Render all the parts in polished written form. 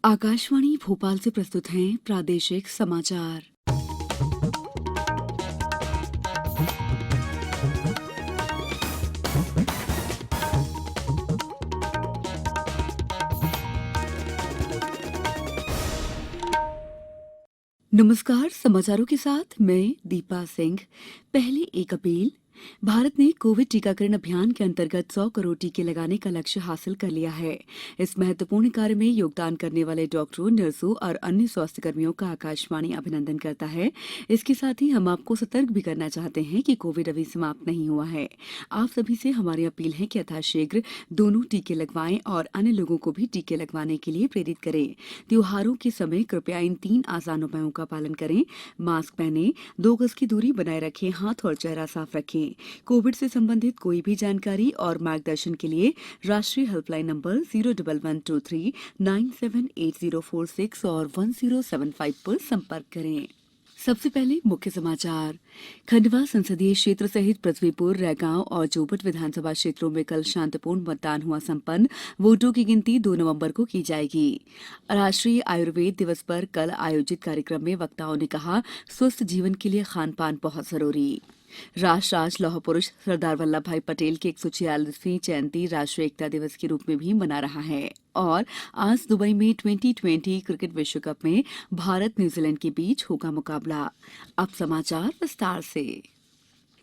आकाशवाणी भोपाल से प्रस्तुत हैं प्रादेशिक समाचार। नमस्कार, समाचारों के साथ मैं दीपा सिंह। पहले 1 अप्रैल भारत ने कोविड टीकाकरण अभियान के अंतर्गत 100 करोड़ टीके लगाने का लक्ष्य हासिल कर लिया है। इस महत्वपूर्ण कार्य में योगदान करने वाले डॉक्टरों, नर्सों और अन्य स्वास्थ्य कर्मियों का आकाशवाणी अभिनंदन करता है। इसके साथ ही हम आपको सतर्क भी करना चाहते हैं कि कोविड अभी समाप्त नहीं हुआ है। आप सभी से हमारी अपील है कि यथाशीघ्र दोनों टीके लगवाएं और अन्य लोगों को भी टीके लगवाने के लिए प्रेरित करें। त्योहारों के समय कृपया इन 3 आसान उपायों का पालन करें। मास्क पहनें, 2 गज की दूरी बनाए रखें, हाथ और चेहरा साफ रखें। कोविड से संबंधित कोई भी जानकारी और मार्गदर्शन के लिए राष्ट्रीय हेल्पलाइन नंबर 01123978046 और 1075 पर संपर्क करें। सबसे पहले मुख्य समाचार। खंडवा संसदीय क्षेत्र सहित पृथ्वीपुर, रैगांव और जोबट विधानसभा क्षेत्रों में कल शांतिपूर्ण मतदान हुआ संपन्न। वोटों की गिनती 2 नवंबर को की जाएगी। राष्ट्रीय आयुर्वेद दिवस पर कल आयोजित कार्यक्रम में वक्ताओं ने कहा, स्वस्थ जीवन के लिए खान पान बहुत जरूरी। राष्ट्र आज लौह पुरुष सरदार वल्लभ भाई पटेल की 146वीं जयंती राष्ट्रीय एकता दिवस के रूप में भी मना रहा है। और आज दुबई में 2020 क्रिकेट विश्व कप में भारत न्यूजीलैंड के बीच होगा मुकाबला। अब समाचार विस्तार से।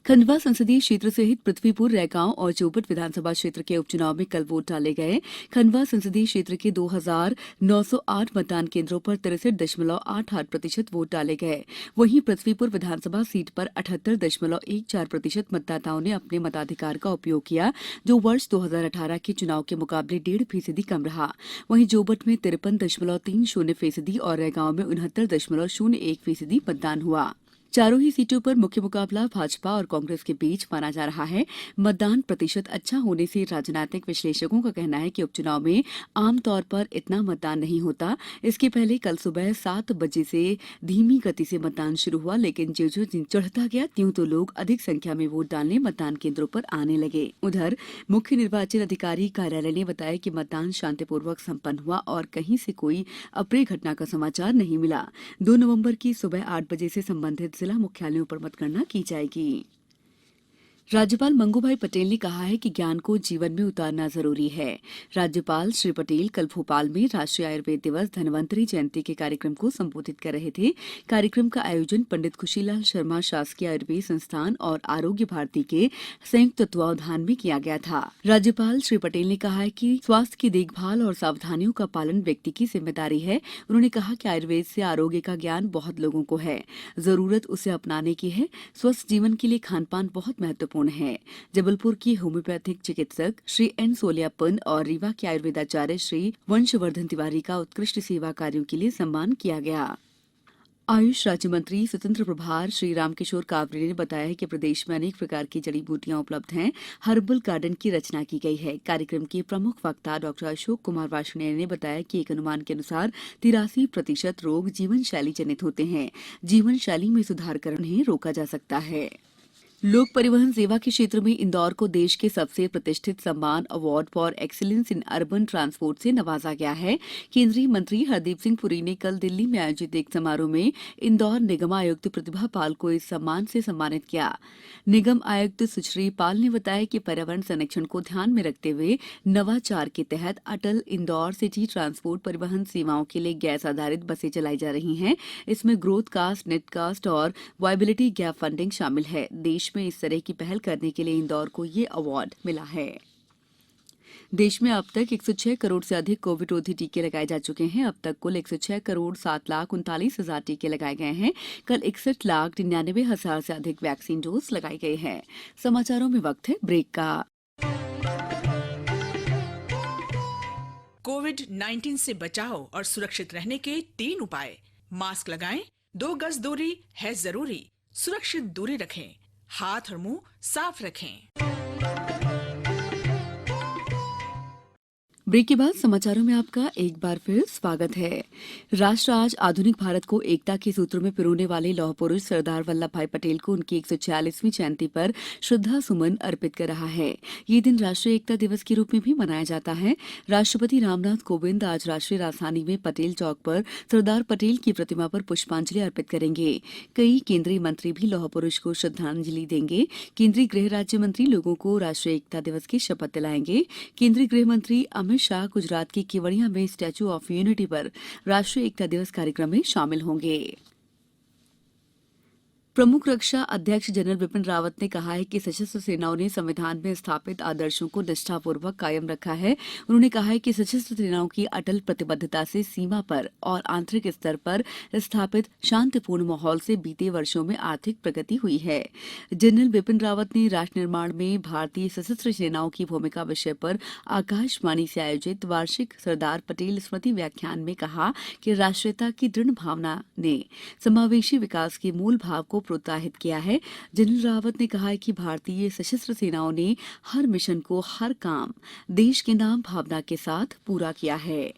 खंडवा संसदीय क्षेत्र सहित पृथ्वीपुर, रैगांव और जोबट विधानसभा क्षेत्र के उपचुनाव में कल वोट डाले गए। खंडवा संसदीय क्षेत्र के 2908 मतदान केंद्रों पर 63.88% वोट डाले गए। वहीं पृथ्वीपुर विधानसभा सीट पर 78.14% मतदाताओं ने अपने मताधिकार का उपयोग किया, जो वर्ष 2018 के चुनाव के मुकाबले 1.5% कम रहा। वहीं जोबट में 53.30% और रैगांव में 69.01% मतदान हुआ। चारों ही सीटों पर मुख्य मुकाबला भाजपा और कांग्रेस के बीच माना जा रहा है। मतदान प्रतिशत अच्छा होने से राजनीतिक विश्लेषकों का कहना है कि उपचुनाव में आमतौर पर इतना मतदान नहीं होता। इसके पहले कल सुबह 7 बजे से धीमी गति से मतदान शुरू हुआ, लेकिन ज्यों दिन चढ़ता गया त्यों तो लोग अधिक संख्या में वोट डालने मतदान केंद्रों पर आने लगे। उधर मुख्य निर्वाचन अधिकारी कार्यालय ने बताया कि मतदान शांतिपूर्वक संपन्न हुआ और कहीं से कोई अप्रिय घटना का समाचार नहीं मिला। 2 नवंबर की सुबह 8 बजे से संबंधित जिला मुख्यालयों पर मतगणना की जाएगी। राज्यपाल मंगूभाई पटेल ने कहा है कि ज्ञान को जीवन में उतारना जरूरी है। राज्यपाल श्री पटेल कल भोपाल में राष्ट्रीय आयुर्वेद दिवस धन्वंतरि जयंती के कार्यक्रम को संबोधित कर रहे थे। कार्यक्रम का आयोजन पंडित खुशीलाल शर्मा शासकीय आयुर्वेद संस्थान और आरोग्य भारती के संयुक्त तत्वावधान में किया गया था। राज्यपाल श्री पटेल ने कहा है कि स्वास्थ्य की देखभाल और सावधानियों का पालन व्यक्ति की जिम्मेदारी है। उन्होंने कहा कि आयुर्वेद से आरोग्य का ज्ञान बहुत लोगों को है, जरूरत उसे अपनाने की है। स्वस्थ जीवन के लिए खान पान बहुत महत्वपूर्ण है। जबलपुर की होम्योपैथिक चिकित्सक श्री एन सोलियापन और रीवा के आयुर्वेदाचार्य श्री वंशवर्धन तिवारी का उत्कृष्ट सेवा कार्यों के लिए सम्मान किया गया। आयुष राज्य मंत्री स्वतंत्र प्रभार श्री रामकिशोर कावरे ने बताया कि प्रदेश में अनेक प्रकार की जड़ी बूटियां उपलब्ध हैं। हर्बल गार्डन की रचना की गई है। कार्यक्रम के प्रमुख वक्ता डॉक्टर अशोक कुमार वार्ष्णेय ने बताया कि एक अनुमान के अनुसार 83% रोग जीवन शैली जनित होते हैं। जीवन शैली में सुधार कर उन्हें रोका जा सकता है। लोक परिवहन सेवा के क्षेत्र में इंदौर को देश के सबसे प्रतिष्ठित सम्मान award for excellence in urban transport से नवाजा गया है। केंद्रीय मंत्री हरदीप सिंह पुरी ने कल दिल्ली में आयोजित एक समारोह में इंदौर निगम आयुक्त प्रतिभा पाल को इस सम्मान से सम्मानित किया। निगम आयुक्त सुश्री पाल ने बताया कि पर्यावरण संरक्षण को ध्यान में रखते हुए नवाचार के तहत अटल इंदौर सिटी ट्रांसपोर्ट परिवहन सेवाओं के लिए गैस आधारित बसें चलाई जा रही हैं। इसमें ग्रोथ कास्ट, नेट कास्ट और वायबिलिटी गैप फंडिंग शामिल है। देश में इस तरह की पहल करने के लिए इंदौर को ये अवार्ड मिला है। देश में अब तक 106 करोड़ से अधिक कोविड रोधी टीके लगाए जा चुके हैं। अब तक कुल 106 करोड़ 7 लाख 39 हजार टीके लगाए गए हैं। कल 61 लाख 99 हजार से अधिक वैक्सीन डोज लगाए गए हैं। समाचारों में वक्त है ब्रेक का। कोविड-19 से बचाव और सुरक्षित रहने के 3 उपाय। मास्क लगाएं, 2 गज दूरी है जरूरी, सुरक्षित दूरी रखें, हाथ और मुंह साफ रखें। ब्रेक के बाद समाचारों में आपका एक बार फिर स्वागत है। राष्ट्र आज आधुनिक भारत को एकता के सूत्र में पिरोने वाले लौह पुरुष सरदार वल्लभ भाई पटेल को उनकी 146वीं जयंती पर श्रद्धा सुमन अर्पित कर रहा है। ये दिन राष्ट्रीय एकता दिवस के रूप में भी मनाया जाता है। राष्ट्रपति रामनाथ कोविंद आज राष्ट्रीय राजधानी में पटेल चौक पर सरदार पटेल की प्रतिमा पर पुष्पांजलि अर्पित करेंगे। कई केंद्रीय मंत्री भी लौह पुरुष को श्रद्धांजलि देंगे। केंद्रीय गृह राज्य मंत्री लोगों को राष्ट्रीय एकता दिवस की शपथ दिलाएंगे। केंद्रीय गृह मंत्री अमित शाह गुजरात के केवड़िया में स्टैच्यू ऑफ यूनिटी पर राष्ट्रीय एकता दिवस कार्यक्रम में शामिल होंगे। प्रमुख रक्षा अध्यक्ष जनरल बिपिन रावत ने कहा है कि सशस्त्र सेनाओं ने संविधान में स्थापित आदर्शों को निष्ठापूर्वक कायम रखा है। उन्होंने कहा है कि सशस्त्र सेनाओं की अटल प्रतिबद्धता से सीमा पर और आंतरिक स्तर पर स्थापित शांतिपूर्ण माहौल से बीते वर्षों में आर्थिक प्रगति हुई है। जनरल बिपिन रावत ने राष्ट्र निर्माण में भारतीय सशस्त्र सेनाओं की भूमिका विषय पर आकाशवाणी से आयोजित वार्षिक सरदार पटेल स्मृति व्याख्यान में कहा कि राष्ट्रीयता की दृढ़ भावना ने समावेशी विकास के मूल भाव को प्रोत्साहित किया है। जनरल रावत ने कहा है कि भारतीय सशस्त्र सेनाओं ने हर मिशन को, हर काम देश के नाम भावना के साथ पूरा किया है।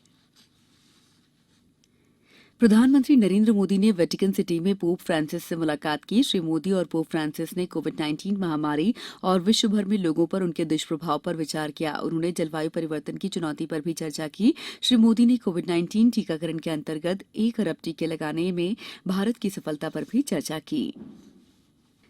प्रधानमंत्री नरेंद्र मोदी ने वेटिकन सिटी में पोप फ्रांसिस से मुलाकात की। श्री मोदी और पोप फ्रांसिस ने कोविड-19 महामारी और विश्व भर में लोगों पर उनके दुष्प्रभाव पर विचार किया। उन्होंने जलवायु परिवर्तन की चुनौती पर भी चर्चा की। श्री मोदी ने कोविड-19 टीकाकरण के अंतर्गत 1 अरब टीके लगाने में भारत की सफलता पर भी चर्चा की।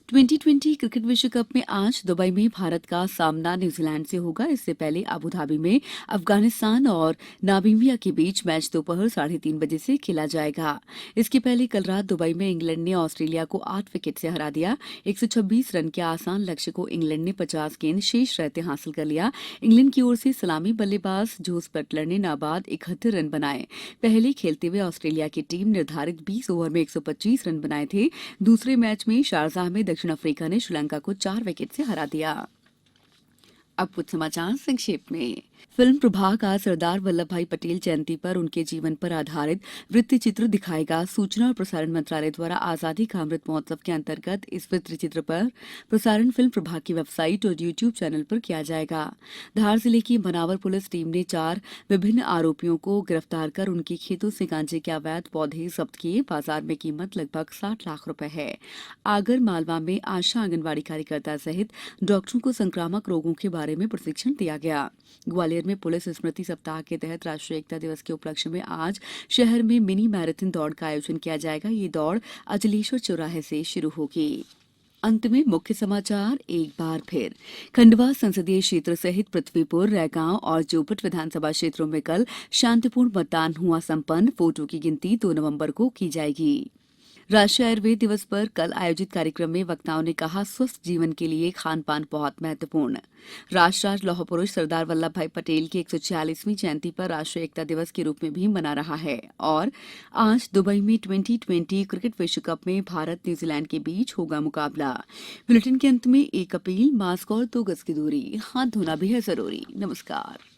2020 क्रिकेट विश्व कप में आज दुबई में भारत का सामना न्यूजीलैंड से होगा। इससे पहले अबुधाबी में अफगानिस्तान और नामीबिया के बीच मैच दोपहर 3:30 बजे से खेला जाएगा। इसके पहले कल रात दुबई में इंग्लैंड ने ऑस्ट्रेलिया को 8 विकेट से हरा दिया। 126 रन के आसान लक्ष्य को इंग्लैंड ने 50 गेंद शेष रहते हासिल कर लिया। इंग्लैंड की ओर से सलामी बल्लेबाज जोस बटलर ने नाबाद 71 रन बनाए। पहले खेलते हुए ऑस्ट्रेलिया की टीम निर्धारित 20 ओवर में 125 रन बनाए थे। दूसरे मैच में शारजाह में दक्षिण अफ्रीका ने श्रीलंका को 4 विकेट से हरा दिया। अब कुछ समाचार संक्षेप में। फिल्म प्रभाग आज सरदार वल्लभ भाई पटेल जयंती पर उनके जीवन पर आधारित वृत्तचित्र दिखाएगा। सूचना और प्रसारण मंत्रालय द्वारा आजादी का अमृत महोत्सव के अंतर्गत इस वृत्तचित्र पर प्रसारण फिल्म प्रभाग की वेबसाइट और यूट्यूब चैनल पर किया जाएगा। धार जिले की मनावर पुलिस टीम ने 4 विभिन्न आरोपियों को गिरफ्तार कर उनके खेतों से गांजे के अवैध पौधे जब्त किए। बाजार में कीमत लगभग 60 लाख रुपए है। आगर मालवा में आशा आंगनबाड़ी कार्यकर्ता सहित डॉक्टरों को संक्रामक रोगों के बारे में प्रशिक्षण दिया गया। ग्वालियर में पुलिस स्मृति सप्ताह के तहत राष्ट्रीय एकता दिवस के उपलक्ष्य में आज शहर में मिनी मैराथन दौड़ का आयोजन किया जाएगा। ये दौड़ अजलेश्वर चौराहे से शुरू होगी। अंत में मुख्य समाचार एक बार फिर। खंडवा संसदीय क्षेत्र सहित पृथ्वीपुर, रैगांव और जोबट विधानसभा क्षेत्रों में कल शांतिपूर्ण मतदान हुआ संपन्न। वोटों की गिनती 2 नवंबर को की जाएगी। राष्ट्रीय आयुर्वेद दिवस पर कल आयोजित कार्यक्रम में वक्ताओं ने कहा, स्वस्थ जीवन के लिए खान पान बहुत महत्वपूर्ण। राष्ट्र आज लौह पुरुष सरदार वल्लभ भाई पटेल की 146वीं जयंती पर राष्ट्रीय एकता दिवस के रूप में भी मना रहा है। और आज दुबई में 2020 क्रिकेट विश्व कप में भारत न्यूजीलैंड के बीच होगा मुकाबला। बुलेटिन के अंत में एक अपील, मास्क और 2 गज की दूरी, हाथ धोना भी है जरूरी। नमस्कार।